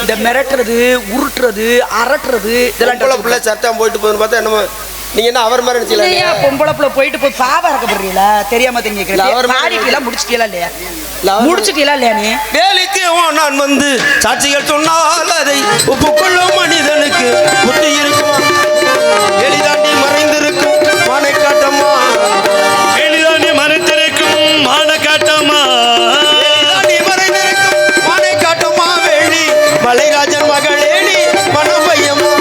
இந்த மிரட்டுறது, உருட்டுறது, அரட்டுறது இதெல்லாம் பிள்ளை சட்டம் போயிட்டு போகுதுன்னு பார்த்தா என்னமோ நீங்க என்ன அவர் மாதிரி நினைச்சீங்களா? பொம்பளை பிள்ளை போயிட்டு போய் பாவம் இறக்கப்படுறீங்களா? தெரியாம தெரிஞ்சுக்கிறீங்களா? அவர் மாடிட்டீங்களா? முடிச்சிட்டீங்களா இல்லையா? முடிச்சிட்டீங்களா இல்லையா? நீ வேலைக்கு நான் வந்து சாட்சிகள் சொன்னால் அதை ஒப்புக்கொள்ளும் மனிதனுக்கு புத்தி இருக்குமா? எளிதாண்டி மறைந்திருக்கும் மானை காட்டமா, எளிதாண்டி மறைந்திருக்கும் மானை காட்டமா, எளிதாண்டி மறைந்திருக்கும் மானை காட்டமா, வேலி மலைராஜன் மகளேனி மனம் பையமா.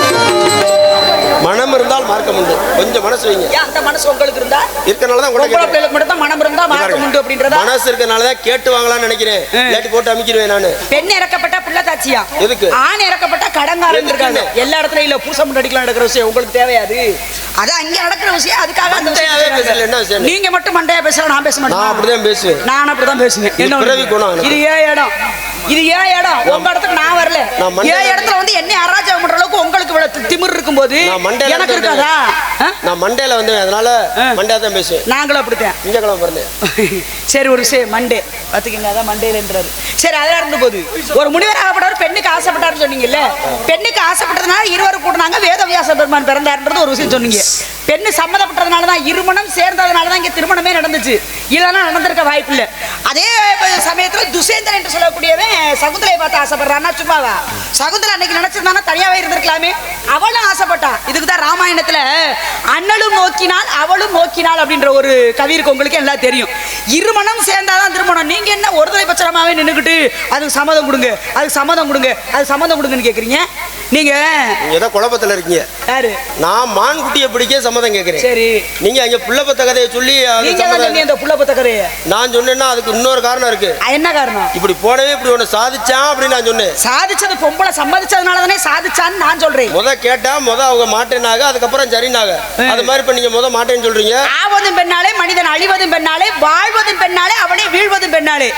மனம் இருந்தால் மார்க்கம் உண்டு. கொஞ்சம் மனசு வைங்க. அந்த மனசு உங்களுக்கு இருந்தா இருக்கனாலதான் மட்டும் தான் மனம் இருந்தா மார்க்கம் உண்டு அப்படின்றதா? மனசு இருக்கனாலதான் கேட்டு வாங்கலாம்னு நினைக்கிறேன். இல்லாட்டி போட்டு அமைக்கிடுவேன் நானு. பெண் இறக்கப்பட்டா பிள்ளை தாச்சியா? எதுக்கு? ஆண் இறக்கப்பட்டா கடங்காரன் இருக்காங்க. எல்லா இடத்துலயும் இல்ல பூசம் நடிக்கலாம் நடக்கிற விஷயம் உங்களுக்கு தேவையாது. அதான் அங்க நடக்கிற விஷயம். அதுக்காக அந்த விஷயம் நீங்க மட்டும் மண்டையா பேசலாம், நான் பேச மாட்டேன். நான் அப்படிதான் பேசுவேன். நான் அப்படிதான் பேசுவேன். என்ன பிறவி குணம். இது ஏன் இடம், இது ஏன் இடம்? உங்க இடத்துக்கு நான் வரல. ஏன் இடத்துல வந்து என்ன அராஜகம் பண்ற அளவுக்கு உங்களுக்கு இவ்வளவு திமிர் இருக்கும்போது எனக்கு இருக்காதா? நான் மண்டேல வந்து அதனால மண்டே தான் பேசுவேன். நாங்களும் அப்படித்தான். திங்கக்கிழமை பிறந்தேன். சரி ஒரு விஷயம் மண்டே பாத்துக்கீங்க, அதான் மண்டேலன்றாரு. சரி அதெல்லாம் இருந்த போது ஒரு முனிவர் ஆகப்பட்டவர் பெண்ணுக்கு ஆசைப்பட்டாருன்னு சொன்னீங்கல்ல. பெண்ணுக்கு ஆசைப்பட்டதுனால இருவரும் கூட்டினாங்க, வேதவியாச பெருமான் பிறந்தாருன்றது ஒரு விஷயம் சொன்னீங்க. பெண்ணு சம்மதப்பட்டதுனாலதான், இருமணம் சேர்ந்ததுனாலதான் இங்க திருமணமே நடந்துச்சு. இதெல்லாம் நடந்திருக்க வாய்ப்பு இல்லை. அதே சமயத்துல துசேந்தன் என்று சொல்லக்கூடியவன் சகுந்தலையை பார்த்து ஆசைப்படுறான்னா சும்மாவா? சகுந்தலை அன்னைக்கு நினைச்சிருந்தானா தனியாவே இருந்திருக்கலாமே. அவளும் ஆசைப்பட்டா. இதுக்குதான் ராமாயணத்துல அண்ணலும் நோக்கினாள் அவளும் நோக்கினாள் அப்படின்ற ஒரு கவி இருக்கு. உங்களுக்கு எல்லாம் தெரியும். இருமணம் சேர்ந்தாதான் திருமணம். நீங்க என்ன ஒருதலை பட்சமாவே நின்னுக்கிட்டு அதுக்கு சம்மதம் கொடுங்க, அதுக்கு சம்மதம் கொடுங்க, அது சம்மதம் கொடுங்கன்னு கேக்குறீங்க. நீங்க ஏதோ குழப்பத்துல இருக்கீங்க. யாரு? நான் மான் குட்டியை பிடிக்க சம்மதம் கேட்கிறேன். சரி, நீங்க அங்க புள்ளப்பத்த கதையை சொல்லி அந்த புள்ளப்பத்த கதையை நான் சொன்னேன்னா அதுக்கு இன்னொரு காரணம் இருக்கு. என்ன காரணம்? இப்படி போனவே இப்படி ஒண்ணு சாதிச்சான் அப்படின்னு நான் சொன்னேன். சாதிச்சது பொம்பளை சம்மதிச்சதுனால தானே சாதிச்சான்னு நான் சொல்றேன். கேட்டா அவங்க மாட்டேனாக, அதுக்கப்புறம் சரினாக. அது மாதிரி இப்ப நீங்க மாட்டேன்னு சொல்றீங்க. ஆவதும் பெண்ணாலே மனிதன் அழிவதும் பெண்ணாலே, வாழ்வதும் பெண்ணாலே, அவனே வீழ்வதும் பெண்ணாலே.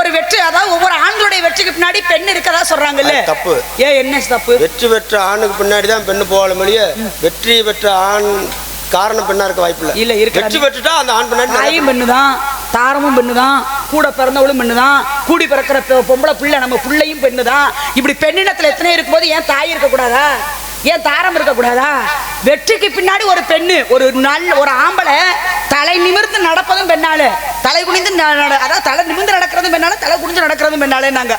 ஒரு வெற்றி, அதாவது ஒவ்வொரு ஆண்களுடைய வெற்றிக்கு பின்னாடி பெண் இருக்கதா சொல்றாங்கல்ல. தப்பு. ஏன் என்ன தப்பு? வெற்றி பெற்ற ஆணுக்கு பின்னாடி தான் பெண்ணு போகல மொழிய. வெற்றி பெற்ற ஆண் காரணம் பெண்ணா இருக்க வாய்ப்பு இல்ல. இல்ல இருக்கு. வெற்றி பெற்றுட்டா அந்த ஆண் பின்னாடி பெண்ணுதான், தாரமும் பெண்ணுதான், கூட பிறந்தவளும் பெண்ணுதான், கூடி பிறக்கிற பொம்பளை பிள்ளை நம்ம பிள்ளையும் பெண்ணுதான். இப்படி பெண்ணினத்துல எத்தனை இருக்கும்போது ஏன் தாய் இருக்க கூடாதா? ஏன் தாரம் இருக்க கூடாதா? வெற்றிக்கு பின்னாடி ஒரு பெண்ணு, ஒரு ஆம்பளை தலை நிமிர்ந்து நடப்பதும் பெண்ணால, தலை குனிந்து அதாவது தலை நிமிர்ந்து நடக்கிறதும் பெண்ணால, தலை குனிஞ்சு நடக்கிறதும் பெண்ணாலே. நாங்க